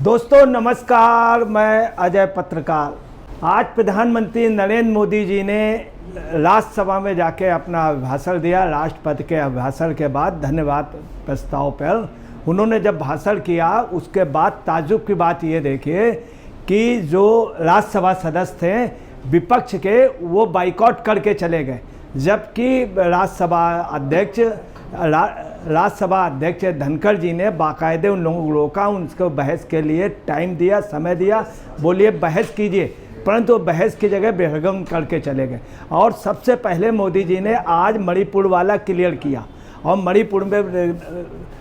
दोस्तों नमस्कार, मैं अजय पत्रकार। आज प्रधानमंत्री नरेंद्र मोदी जी ने राज्यसभा में जाके अपना भाषण दिया। राष्ट्रपति के भाषण के बाद धन्यवाद प्रस्ताव पर उन्होंने जब भाषण किया, उसके बाद ताज्जुब की बात ये देखिए कि जो राज्यसभा सदस्य थे विपक्ष के, वो बाइकआउट करके चले गए, जबकि राज्यसभा अध्यक्ष धनखड़ जी ने बाकायदे उन लोगों को रोका, उनको बहस के लिए टाइम दिया, समय दिया, बोलिए बहस कीजिए, परंतु बहस की जगह बेहगम करके चले गए। और सबसे पहले मोदी जी ने आज मणिपुर वाला क्लियर किया। और मणिपुर में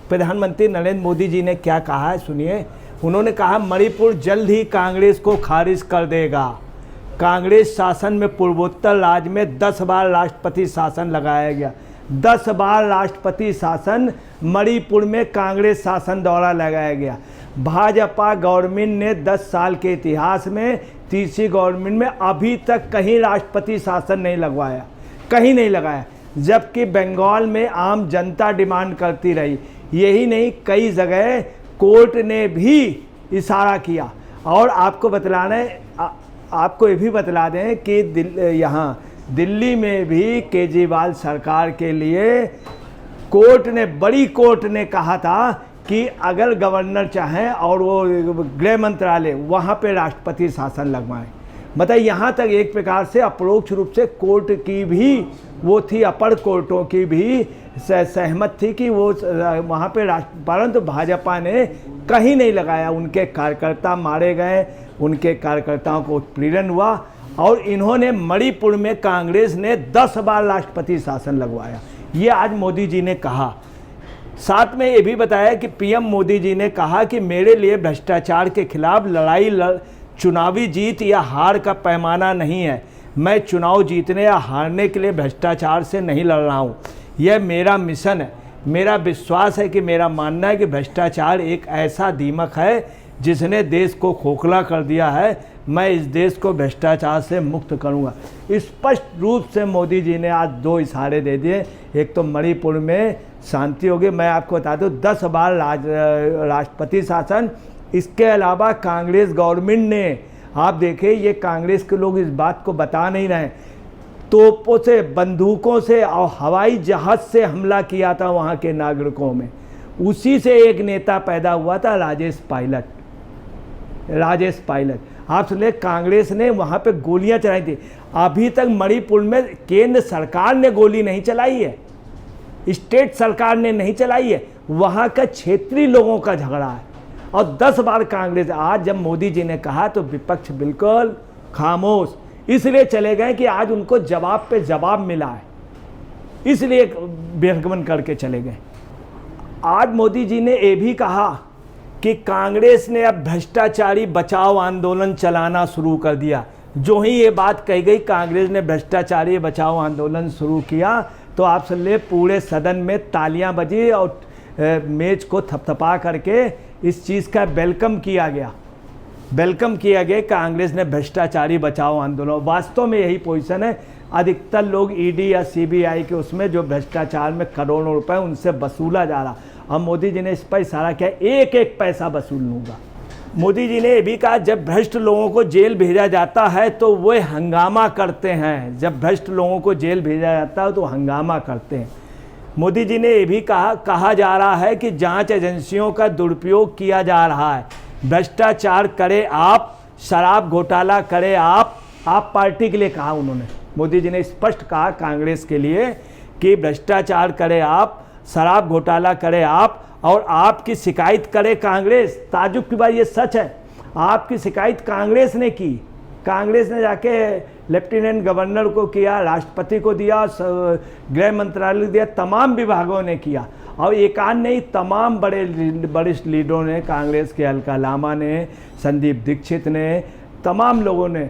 प्रधानमंत्री नरेंद्र मोदी जी ने क्या कहा है, सुनिए। उन्होंने कहा मणिपुर जल्द ही कांग्रेस को खारिज कर देगा। कांग्रेस शासन में पूर्वोत्तर राज्य में 10 बार राष्ट्रपति शासन लगाया गया। 10 बार राष्ट्रपति शासन मणिपुर में कांग्रेस शासन द्वारा लगाया गया। भाजपा गवर्नमेंट ने 10 साल के इतिहास में, तीसरी गवर्नमेंट में अभी तक कहीं राष्ट्रपति शासन नहीं लगवाया, कहीं नहीं लगाया, जबकि बंगाल में आम जनता डिमांड करती रही। यही नहीं, कई जगह कोर्ट ने भी इशारा किया। और आपको ये भी बतला दें कि दिल्ली में भी केजरीवाल सरकार के लिए बड़ी कोर्ट ने कहा था कि अगर गवर्नर चाहें और वो गृह मंत्रालय, वहाँ पे राष्ट्रपति शासन लगवाएं। मतलब यहाँ तक एक प्रकार से अपरोक्ष रूप से कोर्ट की भी वो थी, अपर कोर्टों की भी सहमत थी कि वो वहाँ पे परंतु भाजपा ने कहीं नहीं लगाया। उनके कार्यकर्ता मारे गए, उनके कार्यकर्ताओं को उत्पीड़न हुआ, और इन्होंने मणिपुर में कांग्रेस ने 10 बार राष्ट्रपति शासन लगवाया। ये आज मोदी जी ने कहा। साथ में ये भी बताया कि पीएम मोदी जी ने कहा कि मेरे लिए भ्रष्टाचार के खिलाफ लड़ाई चुनावी जीत या हार का पैमाना नहीं है। मैं चुनाव जीतने या हारने के लिए भ्रष्टाचार से नहीं लड़ रहा हूँ। यह मेरा मिशन है। मेरा विश्वास है कि, मेरा मानना है कि भ्रष्टाचार एक ऐसा दीमक है जिसने देश को खोखला कर दिया है। मैं इस देश को भ्रष्टाचार से मुक्त करूंगा। स्पष्ट रूप से मोदी जी ने आज 2 इशारे दे दिए। एक तो मणिपुर में शांति होगी, मैं आपको बता दूं 10 बार राष्ट्रपति शासन। इसके अलावा कांग्रेस गवर्नमेंट ने, आप देखिए, ये कांग्रेस के लोग इस बात को बता नहीं रहे, तोपों से, बंदूकों से और हवाई जहाज से हमला किया था वहाँ के नागरिकों में। उसी से एक नेता पैदा हुआ था, राजेश पायलट। आप सुनिए, कांग्रेस ने वहाँ पे गोलियां चलाई थी। अभी तक मणिपुर में केंद्र सरकार ने गोली नहीं चलाई है, स्टेट सरकार ने नहीं चलाई है, वहाँ का क्षेत्रीय लोगों का झगड़ा है। और 10 बार कांग्रेस, आज जब मोदी जी ने कहा तो विपक्ष बिल्कुल खामोश, इसलिए चले गए कि आज उनको जवाब पे जवाब मिला है, इसलिए बहिर्गमन करके चले गए। आज मोदी जी ने ये भी कहा कि कांग्रेस ने अब भ्रष्टाचारी बचाओ आंदोलन चलाना शुरू कर दिया। जो ही ये बात कही गई, कांग्रेस ने भ्रष्टाचारी बचाओ आंदोलन शुरू किया, तो आप सुन ले, पूरे सदन में तालियां बजी और मेज को थपथपा करके इस चीज़ का वेलकम किया गया। कांग्रेस ने भ्रष्टाचारी बचाओ आंदोलन, वास्तव में यही पोजीशन है। अधिकतर लोग ईडी या सीबीआई के उसमें जो भ्रष्टाचार में करोड़ों रुपए उनसे वसूला जा रहा, अब मोदी जी ने इस पर इशारा किया, एक एक पैसा वसूल लूँगा। मोदी जी ने यह भी कहा, जब भ्रष्ट लोगों को जेल भेजा जाता है तो वे हंगामा करते हैं। जब भ्रष्ट लोगों को जेल भेजा जाता है तो हंगामा करते हैं। मोदी जी ने यह भी कहा जा रहा है कि जांच एजेंसियों का दुरुपयोग किया जा रहा है। भ्रष्टाचार करे आप, शराब घोटाला करे आप पार्टी के लिए कहा उन्होंने। मोदी जी ने स्पष्ट कहा कांग्रेस के लिए कि भ्रष्टाचार करे आप, शराब घोटाला करे आप, और आपकी शिकायत करे कांग्रेस। ताजुब की बात, ये सच है, आपकी शिकायत कांग्रेस ने की। कांग्रेस ने जाके लेफ्टिनेंट गवर्नर को किया, राष्ट्रपति को दिया, गृह मंत्रालय दिया, तमाम विभागों ने किया। और एकान नहीं, तमाम वरिष्ठ लीडरों ने, कांग्रेस के अलका लामा ने, संदीप दीक्षित ने, तमाम लोगों ने।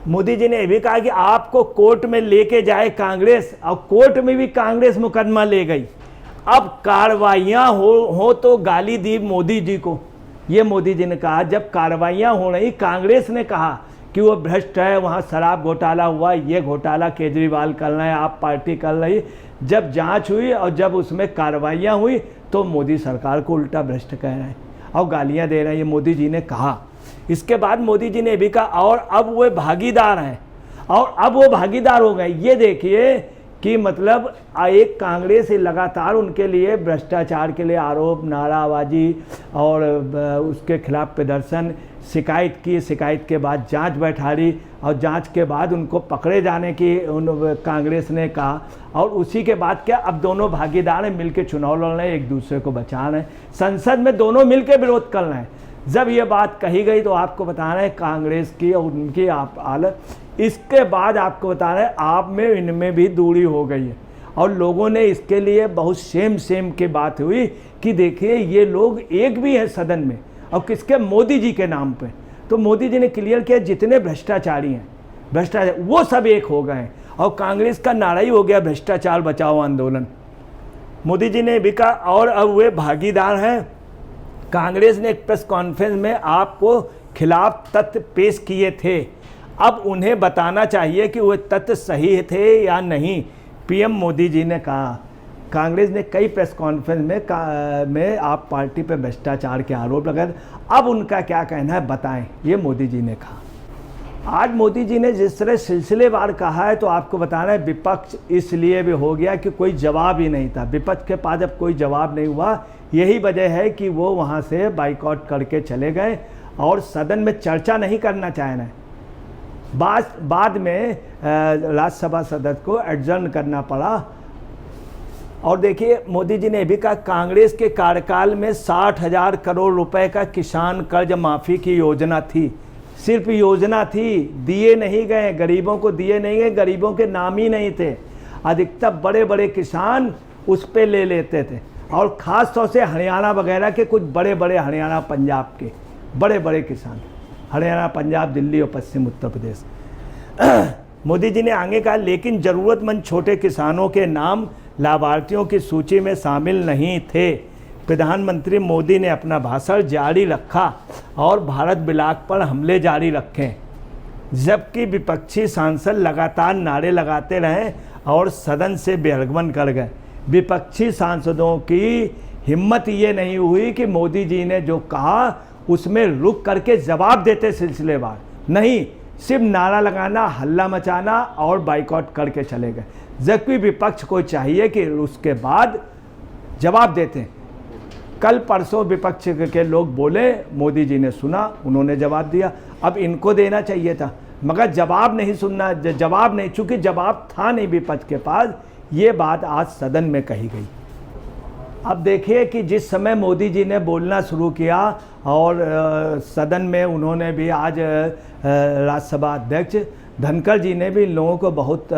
मोदी जी ने यह भी कहा कि आपको कोर्ट में लेके जाए कांग्रेस, और कोर्ट में भी कांग्रेस मुकदमा ले गई। अब कार्रवाइयाँ हो तो गाली दी मोदी जी को। ये मोदी जी ने कहा, जब कार्रवाइयाँ हो रही, कांग्रेस ने कहा कि वो भ्रष्ट है, वहाँ शराब घोटाला हुआ, ये घोटाला केजरीवाल कर रहे हैं, आप पार्टी कर रही। जब जांच हुई और जब उसमें कार्रवाइयाँ हुई तो मोदी सरकार को उल्टा भ्रष्ट कह रहे हैं। और गालियां दे रहे हैं, ये मोदी जी ने कहा। इसके बाद मोदी जी ने भी कहा और अब वो भागीदार हैं, और अब वो भागीदार हो गए। ये देखिए कि मतलब एक कांग्रेस लगातार उनके लिए भ्रष्टाचार के लिए आरोप, नाराबाजी और उसके खिलाफ प्रदर्शन, शिकायत की, शिकायत के बाद जांच बैठा रही, और जांच के बाद उनको पकड़े जाने की कांग्रेस ने कहा। और उसी के बाद क्या, अब दोनों भागीदार हैं, मिलकर चुनाव लड़ रहे हैं, एक दूसरे को बचा रहे हैं, संसद में दोनों मिलकर विरोध कर रहे हैं। जब ये बात कही गई तो आपको बता रहे हैं कांग्रेस की और उनकी हालत, इसके बाद आपको बता रहे हैं आप में इनमें भी दूरी हो गई है, और लोगों ने इसके लिए बहुत सेम की बात हुई कि देखिए ये लोग एक भी हैं सदन में, और किसके, मोदी जी के नाम पे। तो मोदी जी ने क्लियर किया जितने भ्रष्टाचारी हैं, भ्रष्टाचार वो सब एक हो गए हैं, और कांग्रेस का नारा ही हो गया भ्रष्टाचार बचाओ आंदोलन। मोदी जी ने भी कहा और अब वे भागीदार हैं। कांग्रेस ने एक प्रेस कॉन्फ्रेंस में आपको खिलाफ तथ्य पेश किए थे, अब उन्हें बताना चाहिए कि वो तथ्य सही थे या नहीं, पीएम मोदी जी ने कहा। कांग्रेस ने कई प्रेस कॉन्फ्रेंस में आप पार्टी पर भ्रष्टाचार के आरोप लगाए, अब उनका क्या कहना है बताएं, ये मोदी जी ने कहा। आज मोदी जी ने जिस तरह सिलसिलेवार कहा है तो आपको बताना है विपक्ष इसलिए भी हो गया कि कोई जवाब ही नहीं था, विपक्ष के पास अब कोई जवाब नहीं हुआ। यही वजह है कि वो वहाँ से बाइकआउट करके चले गए और सदन में चर्चा नहीं करना चाह रहे। बाद में राज्यसभा सदस्य को एडजर्न करना पड़ा। और देखिए मोदी जी ने भी कहा कांग्रेस के कार्यकाल में 60,000 करोड़ रुपए का किसान कर्ज माफ़ी की योजना थी, सिर्फ योजना थी, दिए नहीं गए, गरीबों को दिए नहीं गए, गरीबों के नाम ही नहीं थे। अधिकतर बड़े बड़े किसान उस पर ले लेते थे, और ख़ास तौर से हरियाणा वगैरह के कुछ बड़े बड़े, हरियाणा पंजाब के बड़े बड़े किसान, हरियाणा पंजाब दिल्ली और पश्चिम उत्तर प्रदेश। मोदी जी ने आगे कहा लेकिन ज़रूरतमंद छोटे किसानों के नाम लाभार्थियों की सूची में शामिल नहीं थे। प्रधानमंत्री मोदी ने अपना भाषण जारी रखा और भारत बिलाक पर हमले जारी रखे, जबकि विपक्षी सांसद लगातार नारे लगाते रहे और सदन से बहिर्गमन कर गए। विपक्षी सांसदों की हिम्मत ये नहीं हुई कि मोदी जी ने जो कहा उसमें रुक करके जवाब देते सिलसिलेवार, नहीं सिर्फ नारा लगाना, हल्ला मचाना और बाइकआउट करके चले गए। जबकि विपक्ष को चाहिए कि उसके बाद जवाब देते। कल परसों विपक्ष के लोग बोले, मोदी जी ने सुना, उन्होंने जवाब दिया, अब इनको देना चाहिए था, मगर जवाब नहीं सुनना, जवाब नहीं, चूँकि जवाब था नहीं विपक्ष के पास। ये बात आज सदन में कही गई। अब देखिए कि जिस समय मोदी जी ने बोलना शुरू किया और सदन में उन्होंने भी आज राज्यसभा अध्यक्ष धनखड़ जी ने भी लोगों को बहुत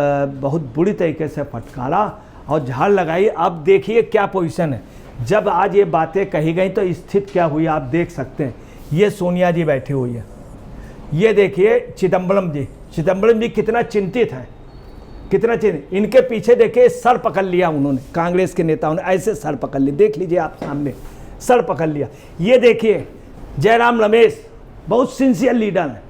बुरी तरीके से फटकारा और झाड़ लगाई। अब देखिए क्या पोजीशन है। जब आज ये बातें कही गई तो स्थिति क्या हुई आप देख सकते हैं। ये सोनिया जी बैठी हुई है, ये देखिए चिदम्बरम जी कितना चिंतित है, कितना चिंतित। इनके पीछे देखिए सर पकड़ लिया उन्होंने, कांग्रेस के नेताओं ने ऐसे सर पकड़ लिए, देख लीजिए आप सामने सर पकड़ लिया। ये देखिए जयराम रमेश बहुत सिंसियर लीडर हैं,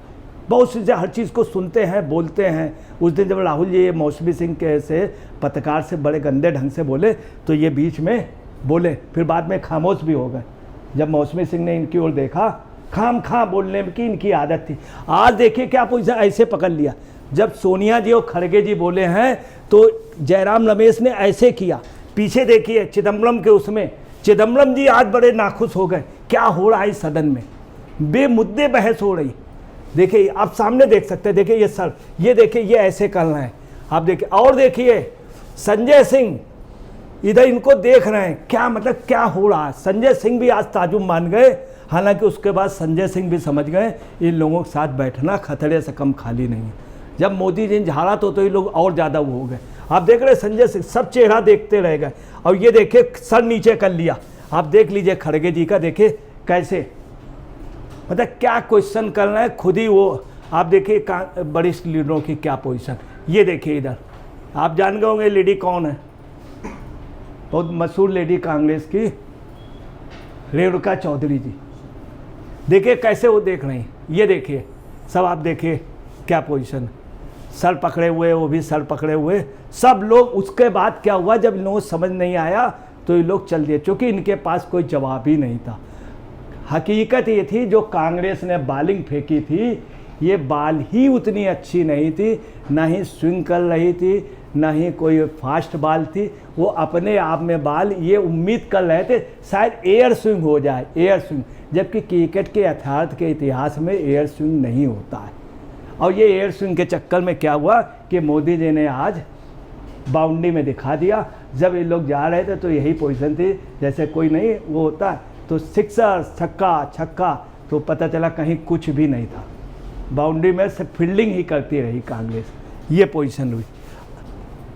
बहुत सिंसियर, हर चीज़ को सुनते हैं, बोलते हैं। उस दिन जब राहुल जी मौसमी सिंह के से पत्रकार से बड़े गंदे ढंग से बोले तो ये बीच में बोले, फिर बाद में खामोश भी हो गए। जब मौसमी सिंह ने इनकी ओर देखा, खाम बोलने की इनकी आदत थी। आज देखिए क्या पोजीशन, ऐसे पकड़ लिया। जब सोनिया जी और खड़गे जी बोले हैं तो जयराम रमेश ने ऐसे किया। पीछे देखिए चिदम्बरम के उसमें, चिदम्बरम जी आज बड़े नाखुश हो गए, क्या हो रहा है इस सदन में, बेमुद्दे बहस हो रही। देखिए आप सामने देख सकते हैं, देखिए ये सर, ये देखिए ये ऐसे कर रहे हैं आप देखिए। और देखिए संजय सिंह इधर इनको देख रहे हैं, क्या मतलब क्या हो रहा है। संजय सिंह भी आज ताजुब मान गए, हालांकि उसके बाद संजय सिंह भी समझ गए इन लोगों के साथ बैठना खतरे से कम खाली नहीं है। जब मोदी जी ने झाड़ा तो ये लोग और ज़्यादा वो हो गए। आप देख रहे संजय सिंह सब चेहरा देखते रह गए। और ये देखिए सर नीचे कर लिया, आप देख लीजिए खड़गे जी का, देखिए कैसे मतलब क्या क्वेश्चन कर रहे हैं खुद ही वो। आप देखिए वरिष्ठ लीडरों की क्या पोजीशन। ये देखिए इधर आप जान गए होंगे लेडी कौन है, बहुत मशहूर लेडी कांग्रेस की रेणुका चौधरी जी। देखिए कैसे वो देख रही हैं, ये देखिए सब आप देखिए क्या पोजीशन, सर पकड़े हुए, वो भी सर पकड़े हुए सब लोग। उसके बाद क्या हुआ, जब इन लोगों को समझ नहीं आया तो ये लोग चल दिए, क्योंकि इनके पास कोई जवाब ही नहीं था। हकीकत ये थी जो कांग्रेस ने बॉलिंग फेंकी थी, ये बॉल ही उतनी अच्छी नहीं थी, ना ही स्विंग कर रही थी, ना ही कोई फास्ट बॉल थी। वो अपने आप में बॉल ये उम्मीद कर रहे थे शायद एयर स्विंग हो जाए, एयर स्विंग, जबकि क्रिकेट के यथार्थ के इतिहास में एयर स्विंग नहीं होता है। और ये एयर स्विंग के चक्कर में क्या हुआ कि मोदी जी ने आज बाउंड्री में दिखा दिया। जब ये लोग जा रहे थे तो यही पोजीशन थी, जैसे कोई नहीं वो होता है तो सिक्सर, छक्का छक्का, तो पता चला कहीं कुछ भी नहीं था, बाउंड्री में से फील्डिंग ही करती रही कांग्रेस, ये पोजीशन हुई।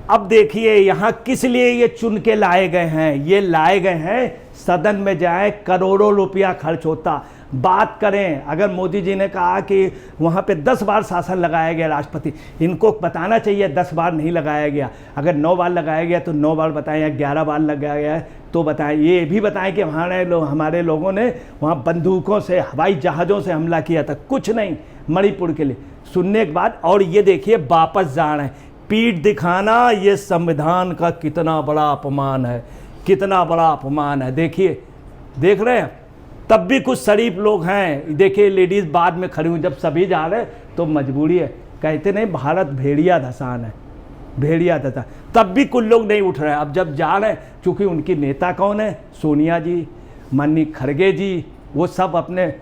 अब देखिए यहाँ किस लिए ये चुन के लाए गए हैं, ये लाए गए हैं सदन में जाए करोड़ों रुपया खर्च होता। बात करें, अगर मोदी जी ने कहा कि वहाँ पे 10 बार शासन लगाया गया राष्ट्रपति, इनको बताना चाहिए 10 बार नहीं लगाया गया। अगर 9 बार लगाया गया तो 9 बार बताएं, या 11 बार लगाया गया है तो बताएं। ये भी बताएं कि हमारे लोगों ने वहाँ बंदूकों से, हवाई जहाज़ों से हमला किया था, कुछ नहीं मणिपुर के लिए। सुनने के बाद और ये देखिए वापस जा रहे हैं, पीठ दिखाना ये संविधान का कितना बड़ा अपमान है, कितना बड़ा अपमान है। देखिए, देख रहे हैं, तब भी कुछ शरीफ लोग हैं, देखिए लेडीज़ बाद में खड़ी हुई, जब सभी जा रहे तो मजबूरी है, कहते नहीं भारत भेड़िया धसान है, भेड़िया धसान, तब भी कुछ लोग नहीं उठ रहे हैं। अब जब जा रहे हैं, चूँकि उनकी नेता कौन है, सोनिया जी, माननीय खड़गे जी, वो सब अपने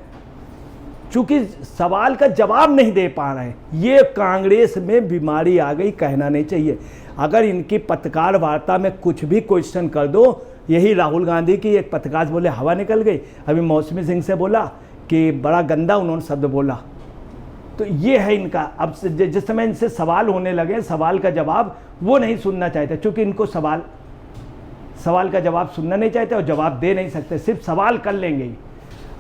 चूँकि सवाल का जवाब नहीं दे पा रहे हैं। ये कांग्रेस में बीमारी आ गई, कहना नहीं चाहिए। अगर इनकी पत्रकार वार्ता में कुछ भी क्वेश्चन कर दो, यही राहुल गांधी की एक पत्रकार बोले हवा निकल गई, अभी मौसमी सिंह से बोला कि बड़ा गंदा उन्होंने शब्द बोला, तो ये है इनका। अब जिस समय इनसे सवाल होने लगे, सवाल का जवाब वो नहीं सुनना चाहते, चूँकि इनको सवाल का जवाब सुनना नहीं चाहते और जवाब दे नहीं सकते, सिर्फ सवाल कर लेंगे ही।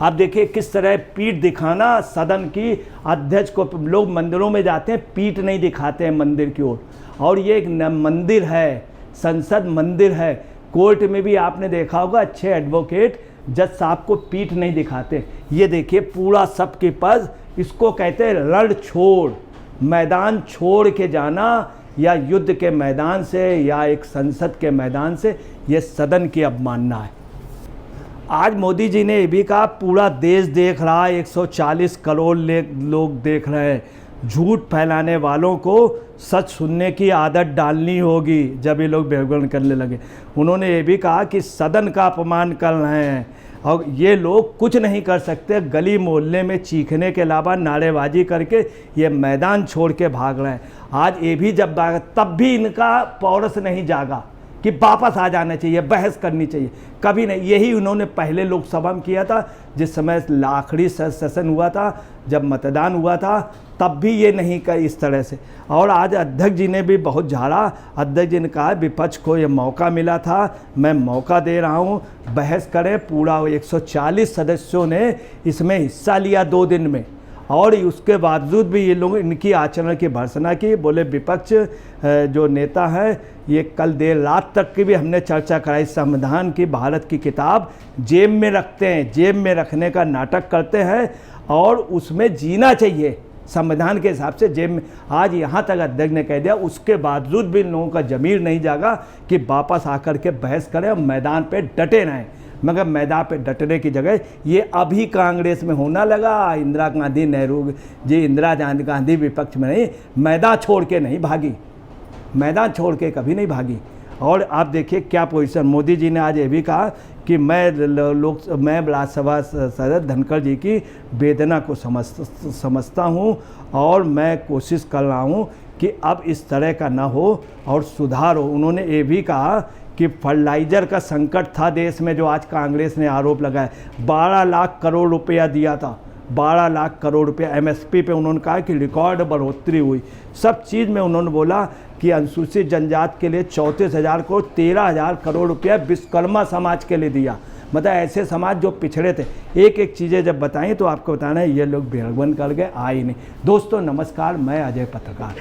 आप देखिए किस तरह पीठ दिखाना, सदन की अध्यक्ष को, लोग मंदिरों में जाते हैं पीठ नहीं दिखाते हैं मंदिर की ओर, और ये एक मंदिर है, संसद मंदिर है। कोर्ट में भी आपने देखा होगा अच्छे एडवोकेट जज साहब को पीठ नहीं दिखाते। ये देखिए पूरा सबके पास, इसको कहते हैं रण छोड़, मैदान छोड़ के जाना, या युद्ध के मैदान से या एक संसद के मैदान से, ये सदन की अवमानना है। आज मोदी जी ने ये भी कहा पूरा देश देख रहा है, 140 करोड़ लोग देख रहे हैं, झूठ फैलाने वालों को सच सुनने की आदत डालनी होगी। जब ये लोग बेवगुण करने लगे, उन्होंने ये भी कहा कि सदन का अपमान कर रहे हैं और ये लोग कुछ नहीं कर सकते, गली मोहल्ले में चीखने के अलावा नारेबाजी करके ये मैदान छोड़ के भाग रहे हैं। आज ये भी जब तब भी इनका पौरस नहीं जागा कि वापस आ जाना चाहिए, बहस करनी चाहिए, कभी नहीं। यही उन्होंने पहले लोकसभा में किया था, जिस समय आखिरी सेशन हुआ था, जब मतदान हुआ था, तब भी ये नहीं कर इस तरह से। और आज अध्यक्ष जी ने भी बहुत झाड़ा, अध्यक्ष जी ने कहा विपक्ष को ये मौका मिला था, मैं मौका दे रहा हूँ, बहस करें। पूरा 140 सदस्यों ने इसमें हिस्सा लिया 2 दिन में, और उसके बावजूद भी ये लोग इनकी आचरण की भर्त्सना की। बोले विपक्ष जो नेता है, ये कल देर रात तक की भी हमने चर्चा कराई, संविधान की भारत की किताब जेब में रखते हैं, जेब में रखने का नाटक करते हैं, और उसमें जीना चाहिए संविधान के हिसाब से जेब में। आज यहाँ तक अध्यक्ष ने कह दिया, उसके बावजूद भी इन लोगों का जमीर नहीं जागा कि वापस आकर के बहस करें और मैदान पे डटे रहें। मगर मैदान पे डटने की जगह ये अभी कांग्रेस में होना लगा। इंदिरा गांधी, नेहरू जी, इंदिरा गांधी विपक्ष में नहीं, मैदान छोड़ के नहीं भागी, मैदान छोड़ के कभी नहीं भागी। और आप देखिए क्या पोजीशन, मोदी जी ने आज ये भी कहा कि मैं राज्यसभा सदस्य धनखड़ जी की वेदना को समझता हूँ, और मैं कोशिश कर रहा हूँ कि अब इस तरह का ना हो और सुधार हो। उन्होंने ये भी कहा कि फर्टिलाइज़र का संकट था देश में, जो आज कांग्रेस ने आरोप लगाया, 12 लाख करोड़ रुपया दिया था, 12 लाख करोड़ रुपया एमएसपी पे। उन्होंने कहा कि रिकॉर्ड बढ़ोतरी हुई, सब चीज़ में उन्होंने बोला कि अनुसूचित जनजाति के लिए 34,000 करोड़, 13,000 करोड़ रुपया विश्वकर्मा समाज के लिए दिया। मतलब ऐसे समाज जो पिछड़े थे, एक एक चीज़ें जब बताएं तो आपको बताना है ये लोग बेरगबन कर गए, आए नहीं। दोस्तों नमस्कार, मैं अजय पत्रकार।